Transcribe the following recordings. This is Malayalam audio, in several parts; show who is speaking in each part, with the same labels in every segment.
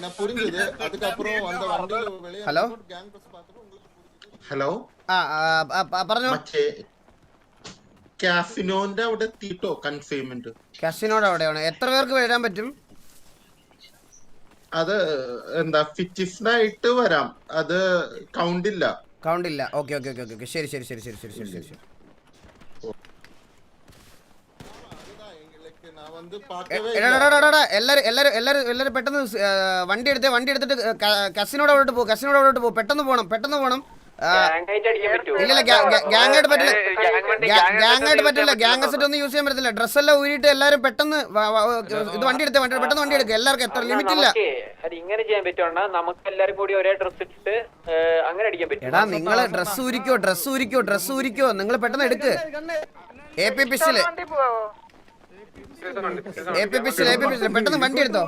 Speaker 1: நான் புரிஞ்சது. அதுக்கப்புறம் அந்த வண்டியில வெளிய
Speaker 2: ஹலோ
Speaker 1: கேங் பஸ் பார்த்துட்டு உங்களுக்கு புரிஞ்சது. ஹലോ
Speaker 2: പറഞ്ഞോ.
Speaker 1: മറ്റേ കാസിനോന്റെ അവിടെ എത്തിയിട്ടോ കൺഫൈൻമെന്റ്?
Speaker 2: കാസിനോടെ അവിടെയാണ്. എത്ര പേർക്ക് വരാൻ പറ്റും?
Speaker 1: അത് എന്താ ഫിറ്റിഫ്നായിട്ട് വരാം, അത് കൗണ്ട് ഇല്ല.
Speaker 2: കൗണ്ട് ഇല്ല. ഓക്കെ ഓക്കെ ഓക്കെ ഓക്കെ ശരി ശരി ശരി ശരി ശരി ശരി ശരി ശരി. എല്ലാരും പെട്ടെന്ന് വണ്ടി എടുത്തിട്ട് കസിനോട് പോ പെട്ടെന്ന് പോണം. ഇല്ല ഗ്യാങ്ങായിട്ട് പറ്റില്ല. ഗ്യാങ് സെറ്റ് ഒന്നും യൂസ് ചെയ്യാൻ പറ്റത്തില്ല. ഡ്രസ് എല്ലാം ഊരിയിട്ട് എല്ലാരും പെട്ടെന്ന് ഇത് വണ്ടി എടുക്കുക. എല്ലാവർക്കും എത്ര ലിമിറ്റ് ഇല്ല. എടാ നിങ്ങള് ഡ്രസ് ഊരിക്കോ. നിങ്ങൾ പെട്ടെന്ന് എടുക്ക്. AP പിസ്റ്റല് പെട്ടെന്ന് വണ്ടി എടുത്തോ.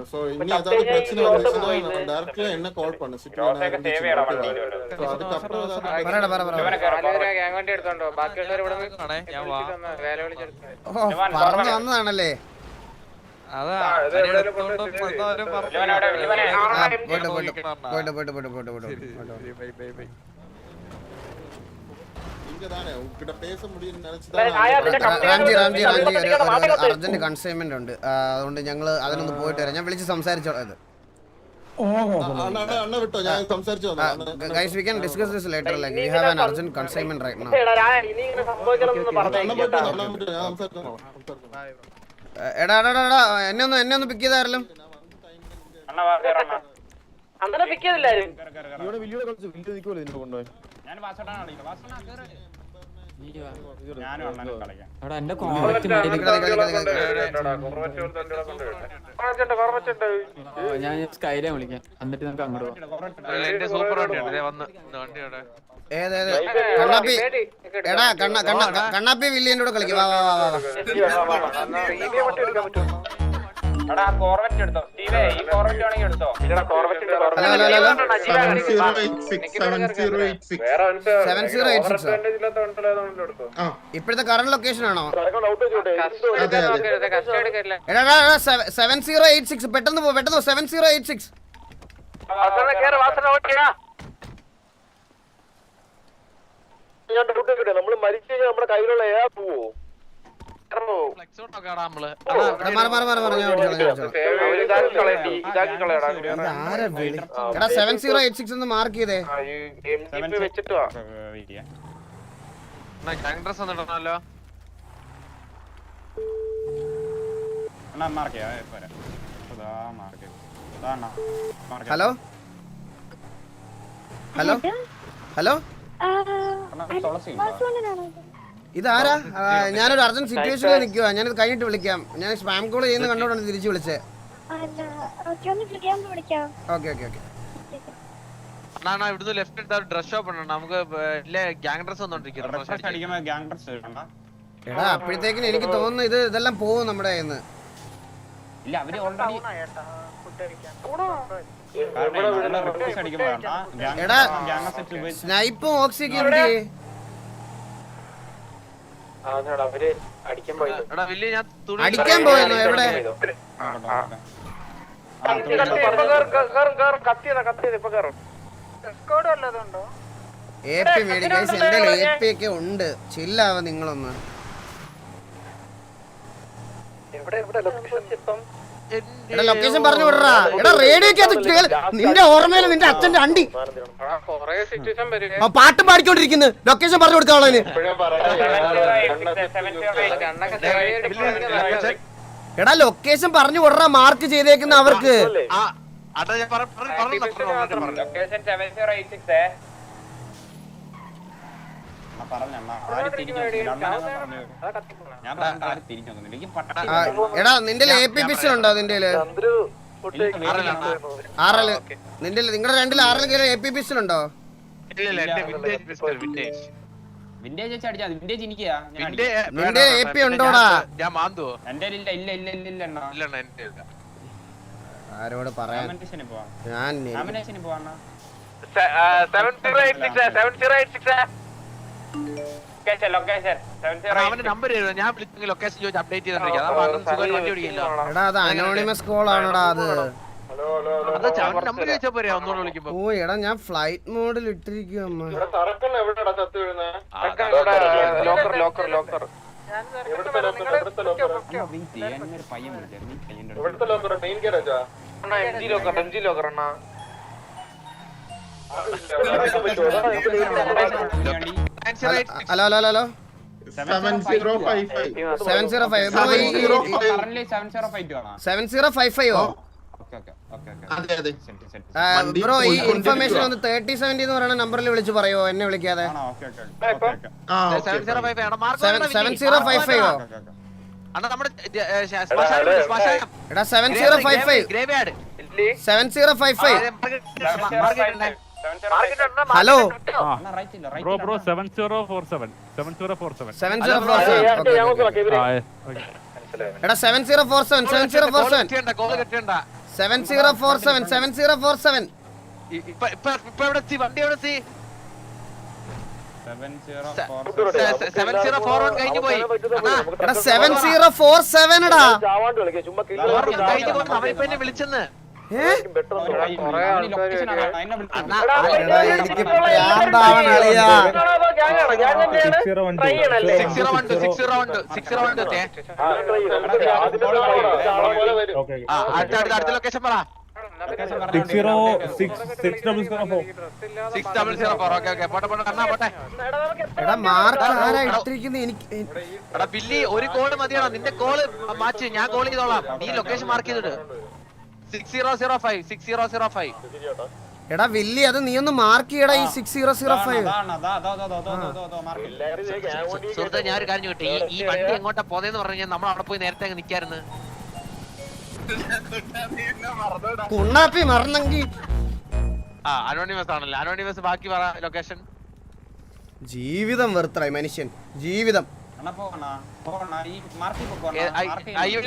Speaker 1: சோ இனி ஏதாவது பிரச்சனை வந்துச்சுன்னா டைரக்டா என்ன கால் பண்ணு. சிட்டில அதுக்கப்புறம்
Speaker 3: ഗ്യാങ് വണ്ടി എടുത്തോണ്ടോ. ബാക്കിയുള്ളവർ ഇവിടെ വേല വിളിച്ചെടുത്തു
Speaker 2: പറഞ്ഞു വന്നതാണല്ലേ. അർജന്റ് കൺസൈൻമെന്റ് ഉണ്ട്, അതുകൊണ്ട് ഞങ്ങള് അതിനൊന്ന് പോയിട്ട് വരാം. ഞാൻ വിളിച്ച് സംസാരിച്ചോളാം. Guys, we can discuss this later. Like we have an urgent consignment right now. എടാ എന്നെ ഒന്ന് പിക്ക് ചെയ്താരല്ലോ.
Speaker 4: ഞാൻ സ്കൈലെ വിളിക്കാം, എന്നിട്ട് നമുക്ക് അങ്ങോട്ട്
Speaker 2: കണ്ണാപ്പി വില്ലിയൻ്റെ കൂടെ കളിക്കും. ഇപ്പോഴത്തെ കറണ്ട് ലൊക്കേഷൻ ആണോ? 7086 പെട്ടെന്ന് 7086.
Speaker 5: നമ്മള് മരിച്ചു കഴിഞ്ഞാൽ നമ്മുടെ കയ്യിലുള്ള പോവോ?
Speaker 2: മാർക്ക് ചെയ്തേ. ഹലോ ഹലോ ഹലോ ഇതാരാ? ഞാനൊരു അർജന്റ് സിറ്റുവേഷനിൽ നിൽക്കുക. ഞാനിത് കഴിഞ്ഞിട്ട് വിളിക്കാം. ഞാൻ സ്പാം കോൾ ചെയ്യുന്ന കണ്ടോണ്ടാണ് തിരിച്ചു വിളിച്ചത്. Okay okay okay.
Speaker 6: ഇവിടുന്ന് ലെഫ്റ്റ് എടുത്ത ഡ്രസ് ഷോപ്പ് ഉണ്ട്, നമുക്ക് ഗ്യാങ് ഡ്രസ്
Speaker 2: എടാ അപ്പോഴത്തേക്കിന് എനിക്ക് തോന്നുന്നു ഇതെല്ലാം പോവും നമ്മുടെ കയ്യിൽ നിന്ന്. എടാ സ്നൈപ്പും ഓക്സിയൊക്കെ ഉണ്ട്. അടിക്കാൻ പോയെന്നോ? എവിടെ? AP മേടിക്കാൻ എന്റെ AP ഒക്കെ ഉണ്ട്. ചില്ലാവ നിങ്ങളൊന്ന്. എടാ ലൊക്കേഷൻ പറഞ്ഞു വിടറാ. എടാ റേഡിയോക്കകത്ത് നിന്റെ ഓർമ്മയില് നിന്റെ അച്ഛന്റെ അണ്ടി പാട്ടും പാടിക്കൊണ്ടിരിക്കുന്നു. ലൊക്കേഷൻ പറഞ്ഞു കൊടുക്കാനുള്ളതിന്. എടാ ലൊക്കേഷൻ പറഞ്ഞു വിടറാ, മാർക്ക് ചെയ്തേക്കുന്ന അവർക്ക്. എടാ നിന്റെ AP പിസ്റ്റൽ ഉണ്ടോ? നിന്റെ നിങ്ങളുടെ രണ്ടിൽ ആരെങ്കിലും AP പിസ്റ്റൽ ഉണ്ടോ? നിന്റെ AP ഉണ്ടോടാ? ആരോട് പറയാൻ? ഞാൻ
Speaker 3: 7086
Speaker 6: അവന്റെ നമ്പർ ഞാൻ വിളിച്ചെങ്കിൽ ലൊക്കേഷൻ ചോദിച്ച് അപ്ഡേറ്റ് ചെയ്തിരിക്കാം വണ്ടി ഓടിക്കില്ല
Speaker 2: എടാ അത് അനോണിമസ് കോൾ ആണോടാ അത്.
Speaker 6: നമ്പർ ചോദിച്ചാ പോരാ ഒന്നുകൂടെ വിളിക്കുമ്പോ.
Speaker 2: ഓ എടാ ഞാൻ ഫ്ലൈറ്റ് മോഡിൽ ഇട്ടിരിക്കും അമ്മ.
Speaker 5: സറക്കണ്ണ എവിടെയാടാ ചത്ത് വീഴുന്നത്?
Speaker 3: ലോക്കർ
Speaker 5: എവിടുത്തെ ലോക്കർ? മെയിൻ ഗാരേജാ?
Speaker 3: എം ജി ലോക്കർ അണ്ണാ.
Speaker 2: ഹലോ ഹലോ ഹലോ
Speaker 1: 7055
Speaker 2: 705 ബ്രോ ഈ 7055 ഓ
Speaker 1: അതെ അതെ
Speaker 2: ബ്രോ ഈ ഇൻഫർമേഷൻ ഒന്ന് 3070 എന്ന് പറയുന്ന നമ്പറിൽ വിളിച്ച് പറയോ, എന്നെ വിളിക്കാതെ. 7055 ഓ
Speaker 6: അണ്ണാ നമ്മുടെ
Speaker 2: എടാ 7055 7055 ഹലോ
Speaker 7: ബ്രോ 7047 7047
Speaker 2: 7047 എടാ 7047 7047 7047 7047
Speaker 6: ഇപ്പൊ എവിടെ എത്തി വണ്ടി എവിടെ എത്തി 7041 കഴിഞ്ഞു പോയി
Speaker 2: എടാ 7047 എടാ
Speaker 5: ചാവാണ്ട് കളിക്കുക ചുമ്മാ
Speaker 6: കഴിഞ്ഞു പോയി അവനിപ്പോ എന്നെ വിളിച്ചെന്ന്
Speaker 2: എനിക്ക്
Speaker 6: അടുത്ത ലൊക്കേഷൻ പറ 6004 പോട്ടെ പോട്ടെ.
Speaker 2: എടാ മാർക്ക് ആരാ ഇട്ടിരിക്കുന്നത്? എനിക്ക്
Speaker 6: എടാ ബില്ലി ഒരു കോള് മതിയാണോ നിന്റെ കോള് മാച്ച് ഞാൻ കോൾ ചെയ്തോളാം നീ ലൊക്കേഷൻ മാർക്ക് ചെയ്തിട്ട് 6005
Speaker 2: എടാ വില്ലി അത് നീ ഒന്ന് മാർക്ക് ചെയ്യടാ ഈ 6005.
Speaker 6: സുഹൃത്തെ ഞാൻ ഒരു കാര്യം ചോദിട്ടെ ഈ വണ്ടി എങ്ങോട്ടാ പോന്നേന്ന് പറഞ്ഞു നമ്മൾ അവിടെ പോയി നേരത്തെ അങ്ങ് നിക്കായിരുന്നു
Speaker 2: കുണ്ണാപ്പി മറന്നെങ്കി
Speaker 6: അനോണിമസ് ആണല്ലോ അനോണിമസ് ബാക്കി പറ ലൊക്കേഷൻ
Speaker 2: ജീവിതം വെറുത്തായി മനുഷ്യൻ ജീവിതം.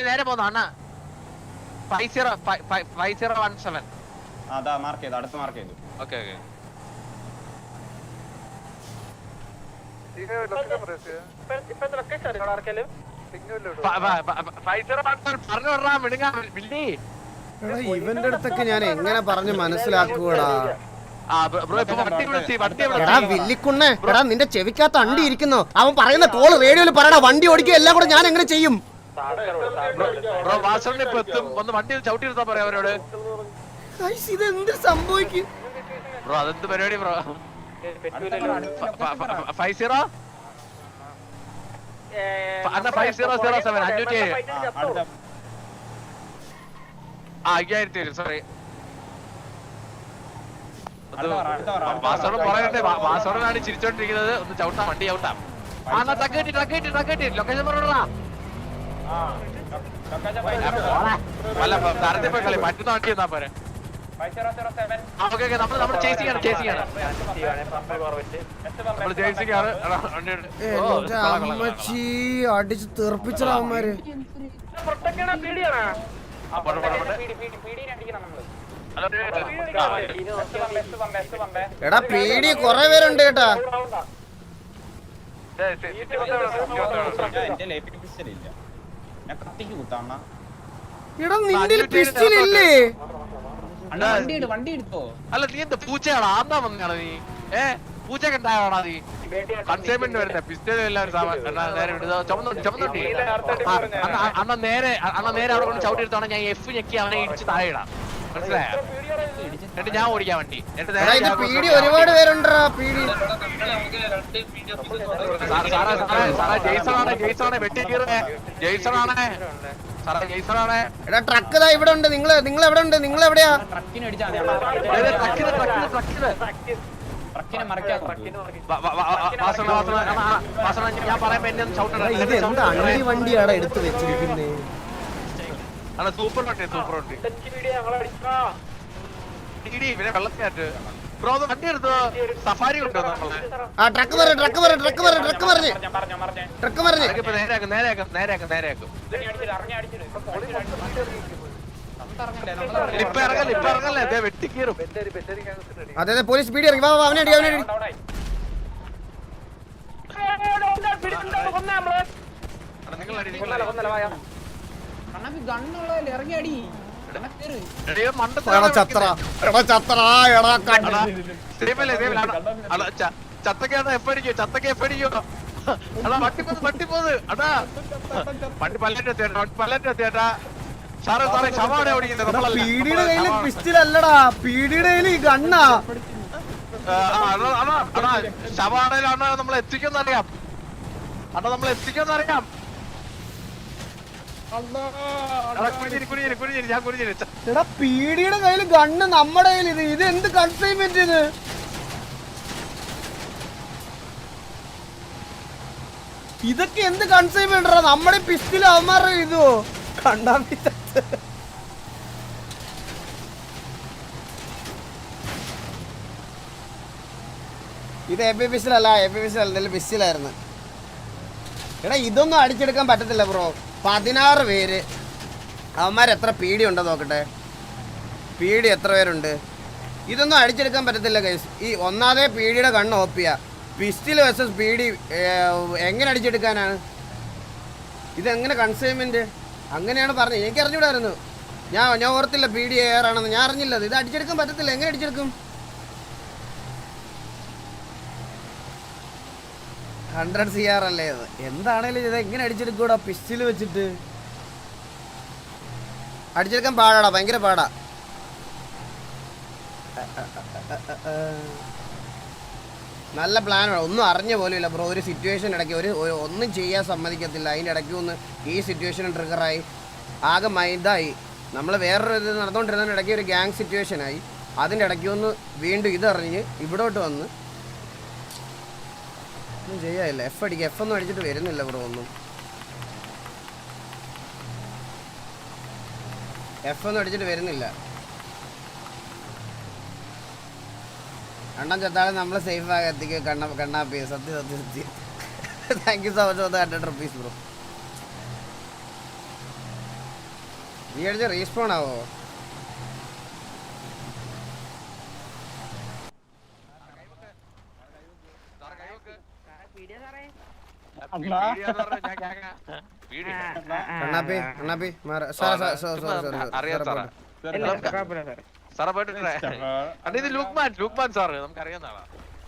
Speaker 6: നേരെ പോന്നോ അണ്ണാ 5017
Speaker 8: അതാ മാർക്ക് ചെയ്തു അടുത്ത് മാർക്ക് ചെയ്തു.
Speaker 6: ഓക്കെ പറഞ്ഞു വിടാ വിടുങ്ങ ബില്ലി.
Speaker 2: എടാ ഇവന്റെ അടുത്തൊക്കെ ഞാൻ എങ്ങനെ പറഞ്ഞു മനസ്സിലാക്കൂടാ. എടാ വില്ലിക്കുണ്ണേ എടാ നിന്റെ ചെവിക്കകത്ത് അണ്ടി ഇരിക്കുന്നോ? അവൻ പറയുന്ന കോള് റേഡിയോയിൽ പറയടാ വണ്ടി ഓടിക്കുക എല്ലാം കൂടെ ഞാൻ എങ്ങനെ ചെയ്യും?
Speaker 6: ഒന്ന് വണ്ടി ചവിട്ടി എടുത്താ പറയാ അവരോട്
Speaker 2: ഇതെന്ത് സംഭവിക്കും
Speaker 6: ബ്രോ അതെന്ത് പരിപാടി ബ്രോ 5007 സോറി വാസോടാണ് ചിരിച്ചോണ്ടിരിക്കുന്നത്. ഒന്ന് ചവിട്ടാം വണ്ടി ചവിട്ടാം. ട്രക്ക് ലൊക്കേഷൻ പറഞ്ഞോടാ അല്ല തരത്തിൽ പോയി കളി മറ്റുന്ന വണ്ടി എന്നാ പോരെ. നമ്മൾ ചേസിംഗ് ആണ്
Speaker 2: അമ്മച്ചി അടിച്ച് തെറിപ്പിച്ചടാ അവന്മാര്. എടാ പീടി കൊറേ പേരുണ്ട് കേട്ടാ. എടാ നിന്റെ പിസ്റ്റൽ ഇല്ലേ?
Speaker 8: വണ്ടി എടുത്തോ?
Speaker 6: അല്ല നീ എന്താ പൂച്ചയാണോ ആന്താ വന്നാണ് നീ? പൂച്ചയൊക്കെ ഉണ്ടായോടാ നീ? കൺസൈൻമെന്റ് വരുന്ന പിസ്റ്റൽ എല്ലാവരും നേരെ ചുമന്നുണ്ടി അന്ന നേരെ അവിടെ കൊണ്ട് ചവിട്ടി എടുത്തോണം. ഞാൻ എഫ് ഞെക്കി അവനെ ഇടിച്ച് താഴെ ഇടാം മനസ്സിലായോ? എന്നിട്ട് ഞാൻ ഓടിക്കാൻ വണ്ടി എന്നിട്ട്
Speaker 2: പീടി ഒരുപാട് പേരുണ്ടാ പീടി.
Speaker 6: ജെയ്സണാണ് വെട്ടി കീറേ ജെയ്സണാണ് സാറേ ജെയ്സണാണ്.
Speaker 2: എടാ ട്രക്ക് ഇതാ ഇവിടെ ഉണ്ട്. നിങ്ങൾ എവിടെ ഉണ്ട്? നിങ്ങൾ എവിടെയാ?
Speaker 6: ഞാൻ പറയുമ്പോ എന്നെ ഒന്ന് ചവിട്ടണം.
Speaker 2: ഇതെന്താ അണ്ടി വണ്ടിയാടാ എടുത്ത് വെച്ചിരിക്കുന്നേ?
Speaker 6: സൂപ്പർ വണ്ടി പിന്നെ വെള്ളത്തിനായിട്ട് ബ്രോ വണ്ടി എടുത്തോ. സഫാരി ഉണ്ടോ നമ്മളെ?
Speaker 2: ആ ട്രക്ക് പറഞ്ഞു
Speaker 6: നേരെയാക്കും. ഇപ്പൊ ഇറങ്ങല്ലേ വെട്ടിക്കീറും.
Speaker 2: അതെ പോലീസ് പീടി ഇറങ്ങി. അവനെ അടി
Speaker 6: നിങ്ങൾ അടി
Speaker 8: കണ്ണാപ്പി ഗണ്ണുള്ളതല്ലേ ഇറങ്ങി അടി
Speaker 2: എടാ ചത്ര എടാ ചത്ര എടാ കണ്ണ
Speaker 6: ചത്തക്കാണ് എപ്പടിക്കോ ചത്തക്ക എപ്പടിക്കോ അടാ വട്ടിപ്പോത് അടാ വണ്ടി പല്ലറ്റേട്ടാ സാറേ ശവമാണ് ഓടിക്കുന്നത്
Speaker 2: പീഡിയുടെ കയ്യില് പിസ്റ്റൽ അല്ലടാ പീഡിയുടെ കയ്യില് ഈ ഗണ്ണാ
Speaker 6: ശവമാണേലാണ് നമ്മൾ എത്തിക്കുന്നറിയാം അണ്ണാ നമ്മൾ എത്തിക്കുന്നറിയാം
Speaker 2: എടാ പീഡിയുടെ കയ്യില് ഗണ്ണ് നമ്മുടെ കയ്യിൽ ഇത് എന്ത് കൺസൈൻമെന്റ് ഇത് ഇതൊക്കെ എന്ത് കൺസൈൻമെന്റ് നമ്മുടെ പിസ്റ്റൽ അവന്മാരുടെ ഇതോ കണ്ടാ ഇത് എബി പിസ്റ്റലല്ല എബി പിസ്റ്റൽ എന്തെങ്കിലും പിസ്റ്റലായിരുന്നു എടാ ഇതൊന്നും അടിച്ചെടുക്കാൻ പറ്റത്തില്ല ബ്രോ 16 പേര് അവന്മാർ എത്ര പീഡി ഉണ്ടോ നോക്കട്ടെ പീഡി എത്ര പേരുണ്ട് ഇതൊന്നും അടിച്ചെടുക്കാൻ പറ്റത്തില്ല ഗൈസ് ഈ ഒന്നാമതേ പീഡിയുടെ കണ്ണ് ഓപ്പിയ പിസ്റ്റൽ വേഴ്സസ് പീഡി എങ്ങനെ അടിച്ചെടുക്കാനാണ് ഇതെങ്ങനെ കൺസൈൻമെന്റ് അങ്ങനെയാണ് പറഞ്ഞത് എനിക്ക് അറിഞ്ഞൂടായിരുന്നു ഞാൻ ഓർത്തില്ല പീഡി എയറാണെന്ന് ഞാൻ അറിഞ്ഞില്ല ഇത് അടിച്ചെടുക്കാൻ പറ്റത്തില്ല എങ്ങനെ അടിച്ചെടുക്കും 100 CR അല്ലേ ഇത് എന്താണേലും ഇത് എങ്ങനെ അടിച്ചെടുക്കൂടാ പിസ്റ്റൽ വെച്ചിട്ട് അടിച്ചെടുക്കാൻ പാടാടാ ഭയങ്കര പാടാ നല്ല പ്ലാനാണ് ഒന്നും അറിഞ്ഞ പോലും ഇല്ല ബ്രോ ഒരു സിറ്റുവേഷൻ ഇടയ്ക്ക് ഒന്നും ചെയ്യാൻ സമ്മതിക്കത്തില്ല അതിൻ്റെ ഇടയ്ക്ക് ഒന്ന് ഈ സിറ്റുവേഷൻ ട്രിഗറായി ആകെ മൈൻഡായി നമ്മൾ വേറൊരു ഇത് നടന്നുകൊണ്ടിരുന്നതിന് ഇടയ്ക്ക് ഒരു ഗ്യാങ് സിറ്റുവേഷനായി അതിൻ്റെ ഇടയ്ക്ക് ഒന്ന് വീണ്ടും ഇതറിഞ്ഞ് ഇവിടോട്ട് വന്ന് ഒന്നും ചെയ്യാനില്ല എഫ് ഒന്നും അടിച്ചിട്ട് വരുന്നില്ല ബ്രോ ഒന്നും എഫ് ഒന്നും അടിച്ചിട്ട് വരുന്നില്ല കണ്ണൻ ചത്താളെ നമ്മൾ സേഫ് ആയി എത്തിക്കുക കണ്ണാപ്പി സത്യം thank you so much for 100 rupees bro നീ അടിച്ച റീസ്പോൺ ആവോ കണ്ണാപ്പി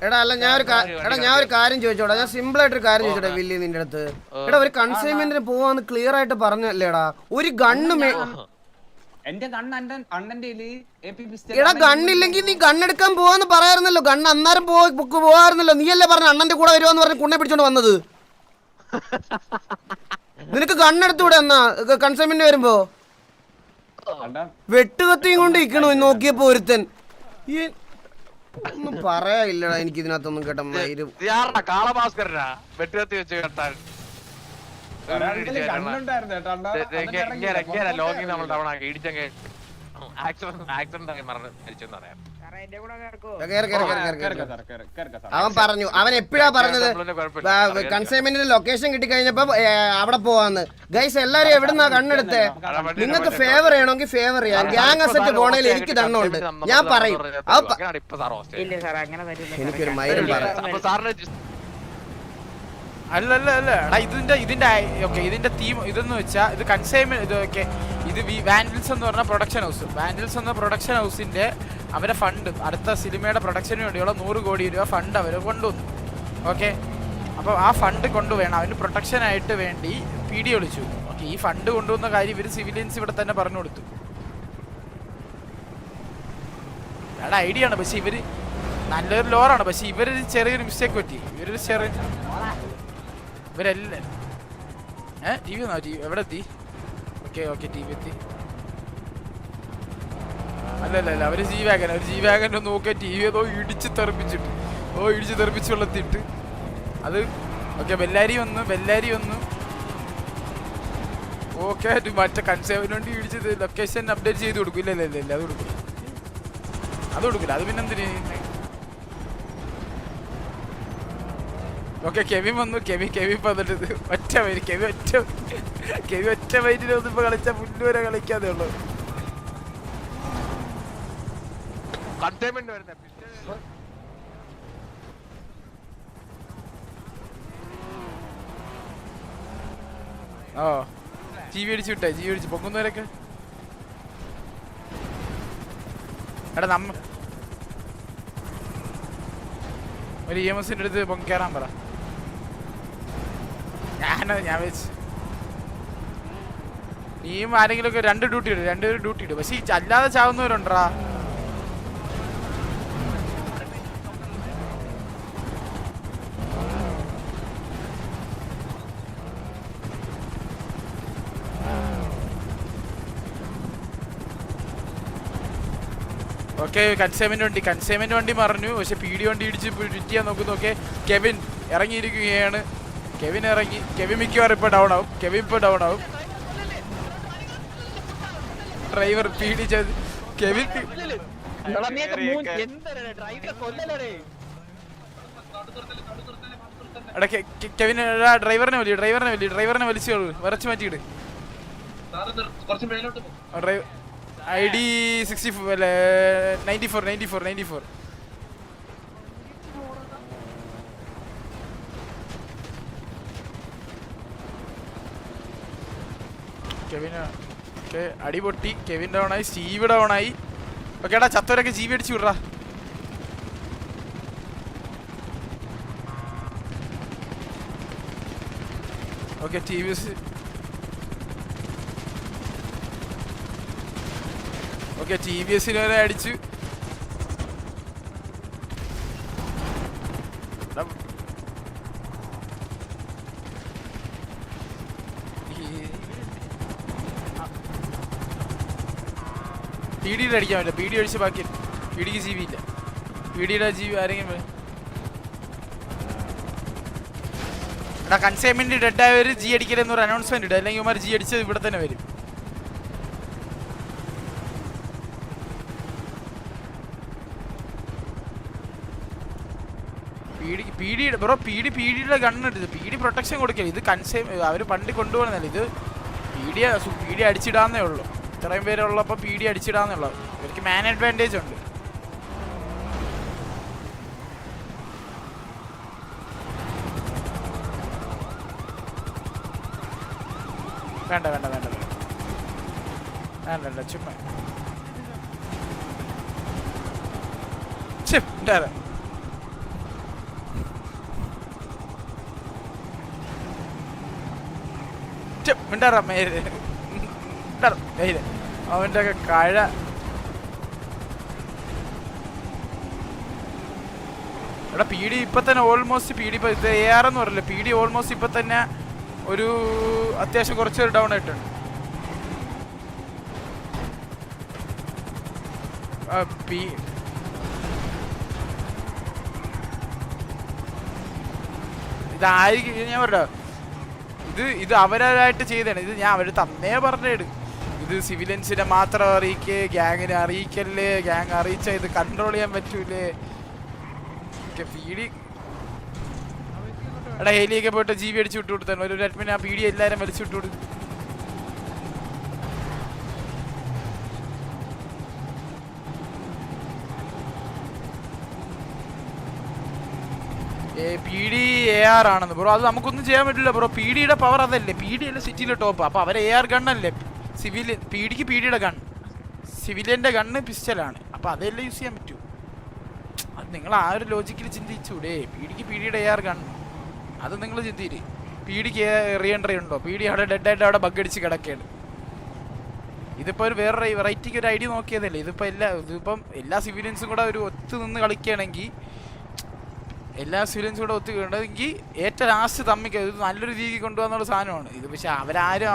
Speaker 2: എടാ അല്ല ഞാൻ ഒരു കാര്യം ചോദിച്ചോടാ ഞാൻ സിമ്പിൾ ആയിട്ടൊരു കാര്യം ചോദിച്ചോട്ടെ വില്ലി നിന്റെ അടുത്ത് എടാ ഒരു കൺസൈൻമെന്റിന് പോവാന്ന് ക്ലിയർ ആയിട്ട് പറഞ്ഞല്ലേടാ ഒരു ഗണ്ണ്
Speaker 8: എന്റെ അണ്ണന്റെ
Speaker 2: എടാ ഗണ്ണില്ലെങ്കിൽ നീ ഗണ്ണെടുക്കാൻ പോവാന്ന് പറയാറുന്നല്ലോ ഗണ്ണ് അന്നേരം പോവാറുന്നല്ലോ നീയല്ലേ പറഞ്ഞ അണ്ണന്റെ കൂടെ വരുവാന്ന് പറഞ്ഞ് കുണ്ണെ പിടിച്ചോണ്ട് വന്നത് നിനക്ക് ഗണ്ണെടുത്തൂടെ എന്നാ കൺസൈൻമെന്റ് വരുമ്പോ വെട്ടുകത്തിയും കൊണ്ട് ഇരിക്കണോ നോക്കിയപ്പോ ഒരുത്തൻ ഒന്നും പറയാനില്ലടാ എനിക്ക് ഇതിനകത്തൊന്നും കേട്ട മയിലും
Speaker 6: വെട്ടുകത്തി വെച്ച് കേട്ടാൽ ലോകിങ് നമ്മൾ തവണ ഇടിച്ചെങ്കിൽ ആക്സിഡന്റ് ആയി മരിച്ചെന്ന് പറയാം
Speaker 2: അവൻ പറഞ്ഞു അവൻ എപ്പോഴാ പറഞ്ഞത് കൺസൈൻമെന്റിന്റെ ലൊക്കേഷൻ കിട്ടിക്കഴിഞ്ഞപ്പോ അവിടെ പോവാന്ന് ഗൈസ് എല്ലാരും എവിടുന്നാ കണ്ണെടുത്തേ നിങ്ങൾക്ക് ഫേവർ ചെയ്യണമെങ്കിൽ ഫേവർ ചെയ്യാം ഗ്യാങ് അസറ്റ് പോണേൽ എനിക്ക് തണ്ണുണ്ട് ഞാൻ പറയും എനിക്കൊരു മൈലും പറയാം
Speaker 9: അല്ല എടാ ഇതിന്റെ തീം ഇതെന്ന് വെച്ചാൽ ഇത് കൺസൈൻമെന്റ് ഇതൊക്കെ ഇത് വാൻഡിൽസ് എന്ന് പറഞ്ഞ പ്രൊഡക്ഷൻ ഹൗസ് വാൻഡിൽസ് എന്ന പ്രൊഡക്ഷൻ ഹൗസിന്റെ അവരെ ഫണ്ട് അടുത്ത സിനിമയുടെ പ്രൊഡക്ഷന് വേണ്ടിയുള്ള 100 കോടി രൂപ ഫണ്ട് അവർ കൊണ്ടുവന്നു ഓക്കെ അപ്പോൾ ആ ഫണ്ട് കൊണ്ടുവേണം അവന് പ്രൊട്ടക്ഷനായിട്ട് വേണ്ടി PD വിളിച്ചു ഓക്കെ ഈ ഫണ്ട് കൊണ്ടുവന്ന കാര്യം ഇവർ സിവിലിയൻസ് ഇവിടെ തന്നെ പറഞ്ഞു കൊടുത്തു എടാ ഐഡിയ ആണ് പക്ഷെ ഇവര് നല്ലൊരു ലോറാണ് പക്ഷെ ഇവരൊരു ചെറിയൊരു മിസ്റ്റേക്ക് പറ്റി ഇവരെല്ലാം ടി വി എവിടെ എത്തി ഓക്കെ ടി വി എത്തി അല്ലല്ല അവര് ജി വാഗൻ നോക്കിയ ടി വി ഏതോ ഇടിച്ച് തെറിപ്പിച്ച് വെള്ളത്തിട്ട് അത് ഓക്കെ ബെല്ലാരി വന്നു ഓക്കെ മറ്റേ കൺസേവിന് വേണ്ടി ഇടിച്ച് ലൊക്കേഷൻ അപ്ഡേറ്റ് ചെയ്ത് കൊടുക്കും ഇല്ല അത് കൊടുക്കില്ല അത് പിന്നെന്തിന് ഓക്കെ കെവി വന്നു കെവി വന്നിട്ട് ഒറ്റ വൈര് കെവി ഒറ്റ വൈറ്റിലൊന്നും ഇപ്പൊ കളിച്ച പുല്ലൂരെ കളിക്കാതെ ഉള്ളു ഓ ജീവി അടിച്ചു വിട്ടേ, ജീവി അടിച്ച് പൊങ്ങുന്നവരൊക്കെ. എടാ നമ്മ ഒരു EMSന്റെ അടുത്ത് പൊങ്ങിക്കയറാൻ പറ. ഞാൻ വെച്ച് നീയും ആരെങ്കിലും ഒക്കെ 2 ഡ്യൂട്ടി ഇടും, 2 പേര് ഡ്യൂട്ടി ഇടും. പക്ഷെ അല്ലാതെ ചാവുന്നവരുണ്ടാ. ഓക്കെ കൺസൈൻമെന്റ് വണ്ടി മറിഞ്ഞു. പക്ഷെ PD വണ്ടി ഇടിച്ച് ഫിറ്റ് ചെയ്യാൻ നോക്കുന്നൊക്കെ കെവിൻ ഇറങ്ങിയിരിക്കുകയാണ്. കെവിൻ മിക്കവാറും ഇപ്പോൾ ഡൗൺ ആവും. ഡ്രൈവർ PD ചെയ്ത് കെവിൻ കെവിൻ ഡ്രൈവറിനെ വലിച്ചോളൂ, വരച്ചു മാറ്റിയിട്. ID 64 അല്ലേ 94. കെവിന് അടി പൊട്ടി. കെവിൻ ഡൗൺ ആയി, സ്റ്റീവ് ഡൗൺ ആയി. ഓക്കേടാ ചത്തവരൊക്കെ ജീവി അടിച്ചു വിടറാ. ഓക്കെ TVS വരെ അടിച്ചു. PD അടിക്കാൻ പറ്റില്ല. PD അടിച്ച് ബാക്കി PDക്ക് ജീവി ഇല്ല. PDയുടെ ജീവി ആരെങ്കിലും എടാ കൺസൈൻമെന്റ് ഡെഡ് ആയവർ G അടിക്കലെന്നൊരു അനൗൺസ്മെന്റ് ഇടുക, അല്ലെങ്കിൽ ഇവന്മാർ G അടിച്ചത് ഇവിടെ തന്നെ വരും. PDയുടെ ഗണ്ണെടുത്ത് PD പ്രൊട്ടക്ഷൻ കൊടുക്കില്ല. ഇത് അവർ പണ്ട് കൊണ്ടുപോകുന്നില്ല. ഇത് PD അടിച്ചിടാന്നേ ഉള്ളൂ. ഇത്രയും പേരുള്ളപ്പോൾ PD അടിച്ചിടാന്നേ ഉള്ളൂ. ഇവർക്ക് മാൻ അഡ്വാൻറ്റേജ് ഉണ്ട്. വേണ്ട ചുമ്മാ അവന്റെ ഒക്കെ കഴ. എടാ PD ഇപ്പൊ തന്നെ ഓൾമോസ്റ്റ് PD AR എന്ന് പറയില്ല, PD ഓൾമോസ്റ്റ് ഇപ്പൊ തന്നെ ഒരു അത്യാവശ്യം കുറച്ച് ഡൗൺ ആയിട്ടുണ്ട്. ഇതായിരിക്കും ഞാൻ പറഞ്ഞ ഇത് അവരായിട്ട് ചെയ്തതാണ്. ഇത് ഞാൻ അവർ തന്നേ പറഞ്ഞേട്. ഇത് സിവിലിയൻസിനെ മാത്രം അറിയിക്കേ, ഗ്യാങ്ങിനെ അറിയിക്കല്ലേ, ഗ്യാങ് അറിയിച്ച ഇത് കൺട്രോൾ ചെയ്യാൻ പറ്റൂലേ. PD എടാ ഹെലിയൊക്കെ പോയിട്ട് ജീവി അടിച്ചു വിട്ടു കൊടുത്താണ്. ഒരു അഡ്മിൻ ആ PD എല്ലാവരും വലിച്ചു വിട്ടു കൊടുത്തു. PD AR ആണെന്ന് ബ്രോ. അത് നമുക്കൊന്നും ചെയ്യാൻ പറ്റില്ല ബ്രോ. PDയുടെ പവർ അതല്ലേ. PD അല്ലേ സിറ്റിയിലെ ടോപ്പ്. അപ്പോൾ അവർ AR ഗണ്ണല്ലേ. സിവിലിയൻ PDക്ക് PDയുടെ ഗൺ, സിവിലിയൻ്റെ ഗണ്ണ് പിസ്റ്റലാണ്. അപ്പോൾ അതെല്ലാം യൂസ് ചെയ്യാൻ പറ്റൂ. അത് നിങ്ങൾ ആ ഒരു ലോജിക്കിൽ ചിന്തിച്ചൂടെ. PDക്ക് PDയുടെ AR ഗൺ, അത് നിങ്ങൾ ചിന്തിരി. PDക്ക് റീ എൻട്രി ഉണ്ടോ? PD അവിടെ ഡെഡായിട്ട് അവിടെ ബഗ് അടിച്ച് കിടക്കുകയാണ്. ഇതിപ്പോൾ ഒരു വേറെ വെറൈറ്റിക്ക് ഒരു ഐഡിയ നോക്കിയതല്ലേ. ഇതിപ്പോൾ എല്ലാ സിവിലിയൻസും കൂടെ ഒരു ഒത്തു നിന്ന് കളിക്കുകയാണെങ്കിൽ, എല്ലാ സിവിലിയൻസും കൂടെ ഒത്തുകയുണ്ടെങ്കിൽ ഏറ്റവും ലാസ്റ്റ് തമ്മിക്ക് ഇത് നല്ലൊരു രീതിക്ക് കൊണ്ടുപോകാന്നുള്ള സാധനമാണ് ഇത്. പക്ഷെ അവരാരും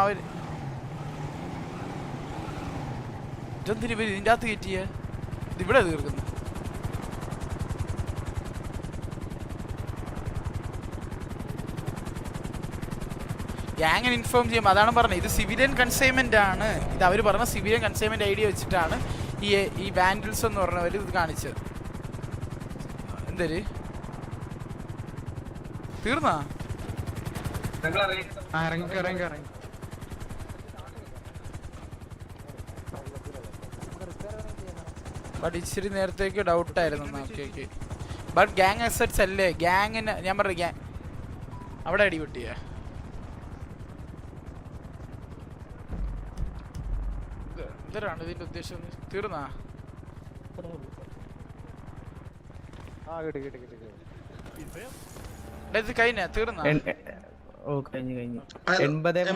Speaker 9: ഇതെന്തിന് ഇവർ ഇതിൻ്റെ അകത്ത് കയറ്റിയ ഇതിവിടെ തീർക്കുന്നു. ഗ്യാങ്ങിന് ഇൻഫോം ചെയ്യും. അതാണ് പറഞ്ഞത്. ഇത് സിവിലിയൻ കൺസൈൻമെന്റ് ആണ്. ഇത് അവർ പറഞ്ഞ സിവിലിയൻ കൺസൈൻമെന്റ് ഐഡിയ വെച്ചിട്ടാണ് ഈ വാൻഡിൽസ് എന്ന് പറഞ്ഞവർ ഇത് കാണിച്ചത്. എന്തര് തീർന്നാ? ബട്ട് ഇച്ചിരി നേരത്തേക്ക് ഡൗട്ടായിരുന്നു. ഓക്കെ ബട്ട് ഗ്യാങ് അസറ്റ്സ് അല്ലേ ഗ്യാങ്ങിന്. ഞാൻ പറഞ്ഞ അവിടെ അടി പൊട്ടിയ എന്തിനാണ് ഇതിന്റെ ഉദ്ദേശം? തീർന്നാ ഇത് കഴിഞ്ഞ തീർന്നാ?
Speaker 4: ഓ കഴിഞ്ഞു 80